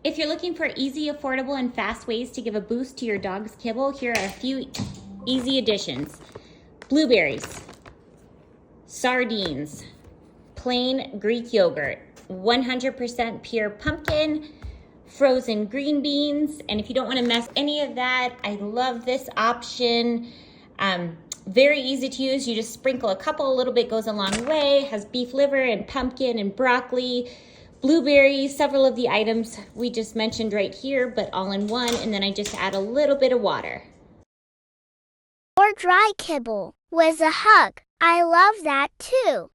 If you're looking for easy, affordable, and fast ways to give a boost to your dog's kibble, here are a few easy additions. Blueberries, sardines, plain Greek yogurt, 100% pure pumpkin, frozen green beans, and if you don't want to mess any of that, I love this option. Very easy to use. You just sprinkle a little bit goes a long way. It has beef liver and pumpkin and broccoli, blueberries, several of the items we just mentioned right here, but all in one, and then I just add a little bit of water. Or dry kibble with a hug. I love that too.